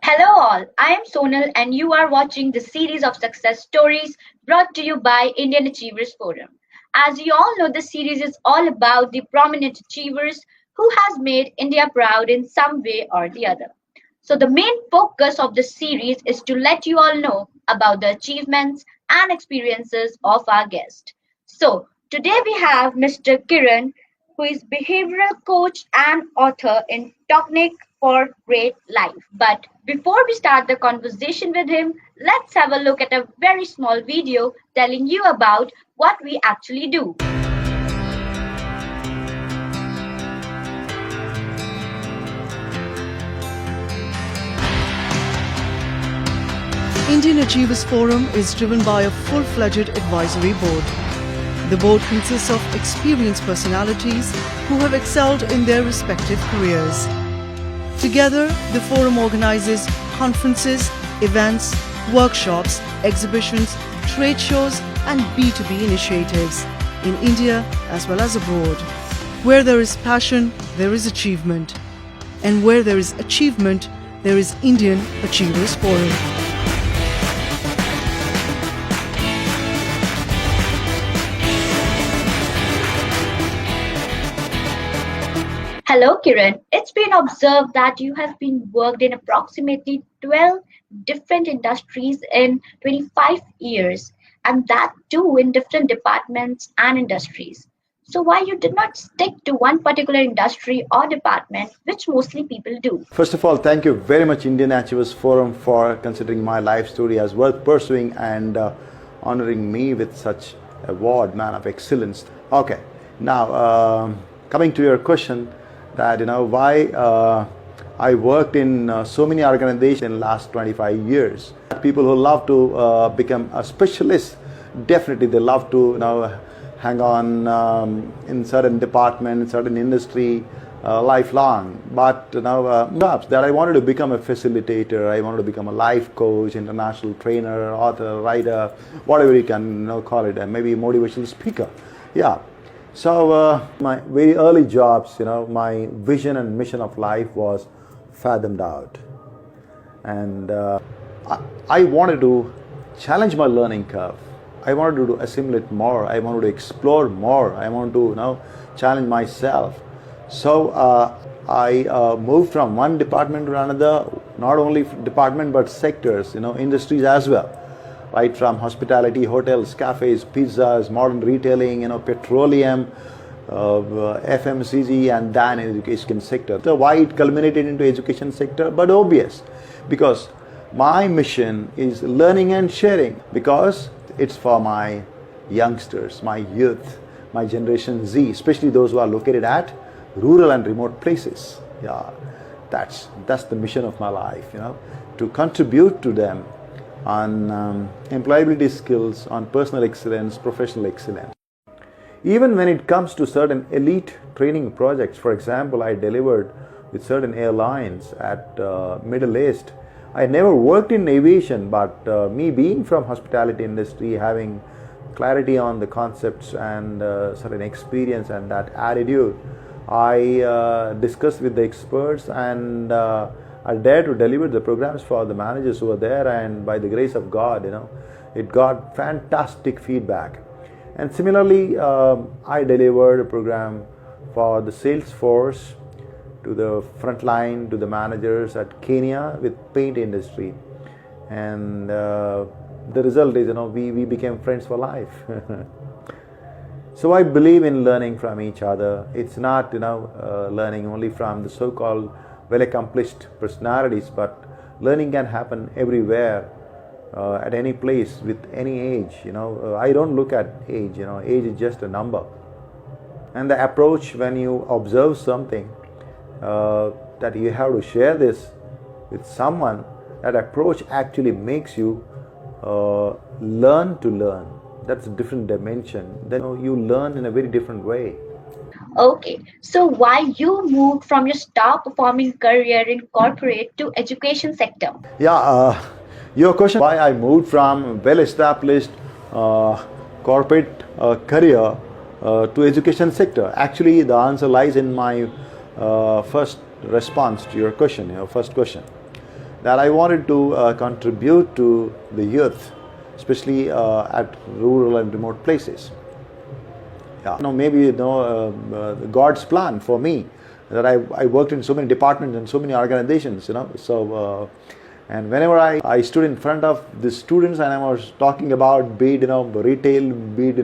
Hello, all. I am Sonal, and you are watching the series of success stories brought to you by Indian Achievers Forum. As you all know, this series is all about the prominent achievers who has made India proud in some way or the other. So, the main focus of this series is to let you all know about the achievements and experiences of our guest. So, today we have Mr. Kiran, who is behavioral coach and author in Technique for Great Life. But before we start the conversation with him, let's have a look at a very small video telling you about what we actually do. Indian Achievers Forum is driven by a full-fledged advisory board. The board consists of experienced personalities who have excelled in their respective careers. Together, the forum organizes conferences, events, workshops, exhibitions, trade shows and B2B initiatives in India as well as abroad. Where there is passion, there is achievement. And where there is achievement, there is Indian Achievers Forum. Hello, Kiran. It's been observed that you have been worked in approximately 12 different industries in 25 years, and that too in different departments and industries. So, why you did not stick to one particular industry or department, which mostly people do? First of all, thank you very much, Indian Achievers Forum, for considering my life story as worth pursuing and honoring me with such award, man of excellence. Okay, now coming to your question, that why I worked in so many organizations in the last 25 years. People who love to become a specialist, definitely they love to hang on in certain department, certain industry, lifelong. But jobs that I wanted to become a facilitator, I wanted to become a life coach, international trainer, author, writer, whatever you can call it, and maybe motivational speaker. Yeah. So my very early jobs, my vision and mission of life was fathomed out. And I wanted to challenge my learning curve. I wanted to assimilate more. I wanted to explore more. I wanted to challenge myself. So I moved from one department to another, not only department but sectors, industries as well. Right from hospitality, hotels, cafes, pizzas, modern retailing, petroleum, FMCG, and then education sector. So why it culminated into education sector? But obvious, because my mission is learning and sharing, because it's for my youngsters, my youth, my generation Z, especially those who are located at rural and remote places. Yeah, that's the mission of my life, to contribute to them on employability skills, on personal excellence, professional excellence. Even when it comes to certain elite training projects, for example, I delivered with certain airlines at Middle East. I never worked in aviation, but me being from hospitality industry, having clarity on the concepts and certain experience and that attitude, I discussed with the experts and I dared to deliver the programs for the managers who were there, and by the grace of God, it got fantastic feedback. And similarly, I delivered a program for the sales force to the front line, to the managers at Kenya with paint industry. And the result is, we became friends for life. So I believe in learning from each other. It's not, learning only from the so-called well-accomplished personalities, but learning can happen everywhere, at any place, with any age. I don't look at age. Age is just a number. And the approach when you observe something, that you have to share this with someone, that approach actually makes you learn to learn. That's a different dimension. Then you learn in a very different way. Okay, so why you moved from your star performing career in corporate to education sector? Yeah, your question why I moved from well-established corporate career to education sector. Actually, the answer lies in my first response to your question, first question. that I wanted to contribute to the youth, especially at rural and remote places. Yeah. Maybe God's plan for me, that I worked in so many departments and so many organizations, so and whenever I stood in front of the students and I was talking about, be it retail, be it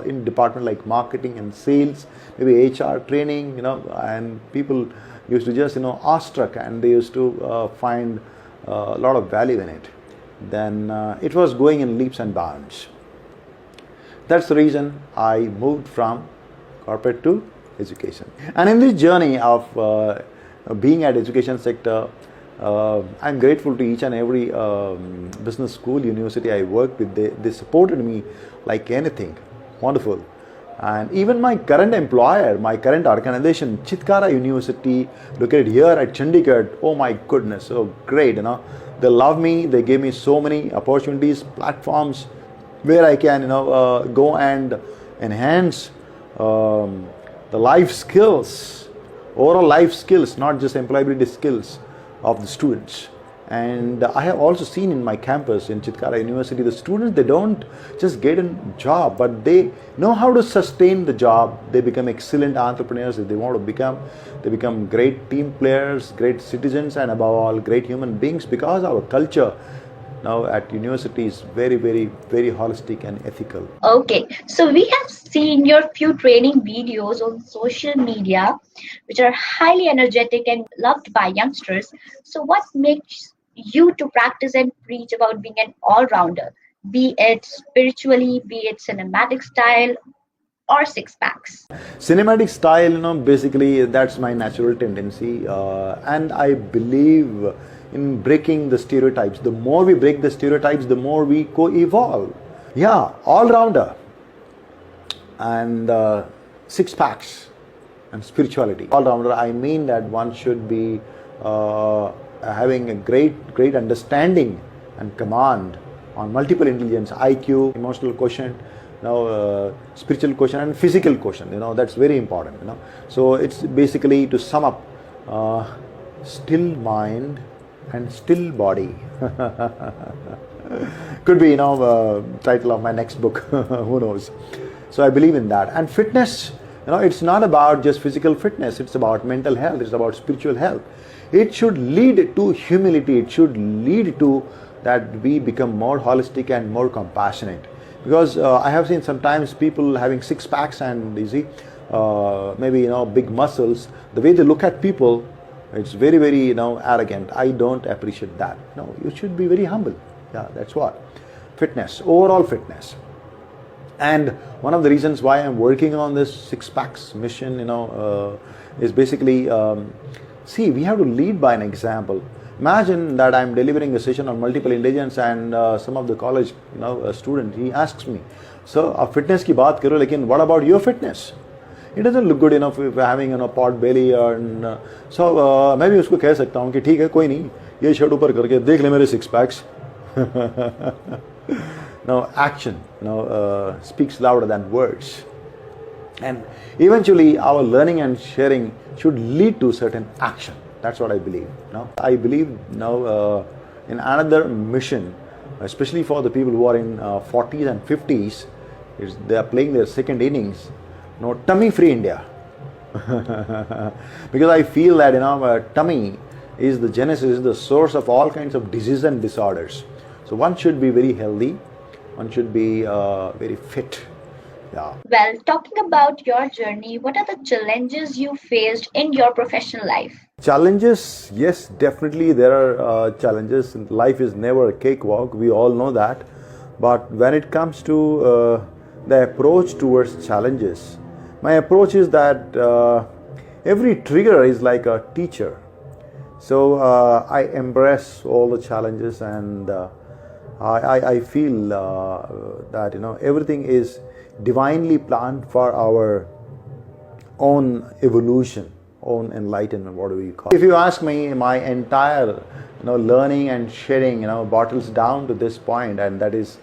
in department like marketing and sales, maybe HR training, and people used to just awestruck, and they used to find a lot of value in it. Then it was going in leaps and bounds. That's the reason I moved from corporate to education. And in this journey of being at education sector, I'm grateful to each and every business school, university I worked with. They supported me like anything. Wonderful. And even my current employer, my current organization, Chitkara University, located here at Chandigarh, oh my goodness, so great, They love me, they gave me so many opportunities, platforms where I can, go and enhance the life skills, overall life skills, not just employability skills of the students. And I have also seen in my campus in Chitkara University, the students, they don't just get a job, but they know how to sustain the job. They become excellent entrepreneurs if they want to become. They become great team players, great citizens, and above all, great human beings, because our culture now at university is very, very, very holistic and ethical. Okay, so we have seen your few training videos on social media, which are highly energetic and loved by youngsters. So what makes you to practice and preach about being an all-rounder, be it spiritually, be it cinematic style, or six packs? Cinematic style, basically that's my natural tendency, and I believe in breaking the stereotypes. The more we break the stereotypes, the more we co-evolve. Yeah, all-rounder and six packs and spirituality. All-rounder, I mean that one should be having a great understanding and command on multiple intelligence, IQ, emotional quotient, spiritual quotient and physical quotient. That's very important. So it's basically, to sum up, still mind and still body. Could be title of my next book. Who knows? So I believe in that. And fitness, it's not about just physical fitness. It's about mental health. It's about spiritual health. It should lead to humility. It should lead to that we become more holistic and more compassionate. Because I have seen sometimes people having six packs and maybe big muscles. The way they look at people, it's very, very arrogant. I don't appreciate that. No, you should be very humble. Yeah, that's what. Fitness, overall fitness. And one of the reasons why I'm working on this six packs mission, is basically, see, we have to lead by an example. Imagine that I'm delivering a session on multiple intelligence, and some of the college, a student, he asks me, "So, fitness ki baat karo, lekin what about your fitness?" It doesn't look good enough if having pot belly, and so मैं भी उसको कह सकता हूँ कि ठीक है, कोई नहीं, ये शर्ट ऊपर करके देख ले मेरे six packs. Now action speaks louder than words, and eventually our learning and sharing should lead to certain action. That's what I believe. I believe in another mission, especially for the people who are in 40s and 50s, they are playing their second innings. Tummy free India. Because I feel that tummy is the genesis, the source of all kinds of diseases and disorders. So one should be very healthy, one should be very fit. Yeah. Well, talking about your journey, what are the challenges you faced in your professional life? Challenges, yes, definitely there are challenges. Life is never a cakewalk, we all know that. But when it comes to the approach towards challenges, my approach is that every trigger is like a teacher. So I embrace all the challenges, and I feel that everything is divinely planned for our own evolution, own enlightenment, what do we call it. If you ask me, my entire learning and sharing bottles down to this point, and that is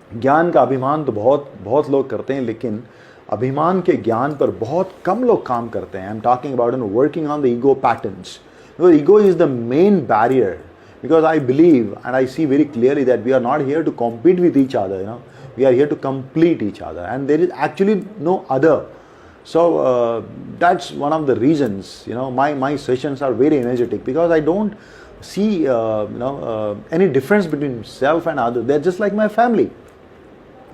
ज्ञान का अभिमान तो बहुत लोग करते हैं, लेकिन अभिमान के ज्ञान पर बहुत कम लोग काम करते हैं. I am talking about working on the ego patterns. The ego is the main barrier, because I believe and I see very clearly that we are not here to compete with each other. We are here to complete each other, and there is actually no other. So that's one of the reasons. My sessions are very energetic, because I don't see any difference between self and other. They're just like my family.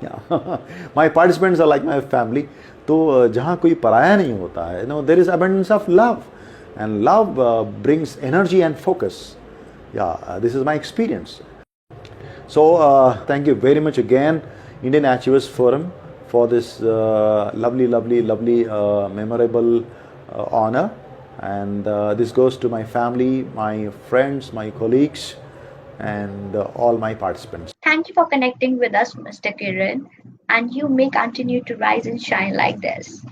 Yeah. My participants are like my family. तो जहाँ कोई पराया नहीं होता है, there is abundance of love, and love brings energy and focus. Yeah, this is my experience. So thank you very much again, Indian Achievers Forum, for this lovely, memorable honor. And this goes to my family, my friends, my colleagues, and all my participants. Thank you for connecting with us, Mr. Kiran, and you may continue to rise and shine like this.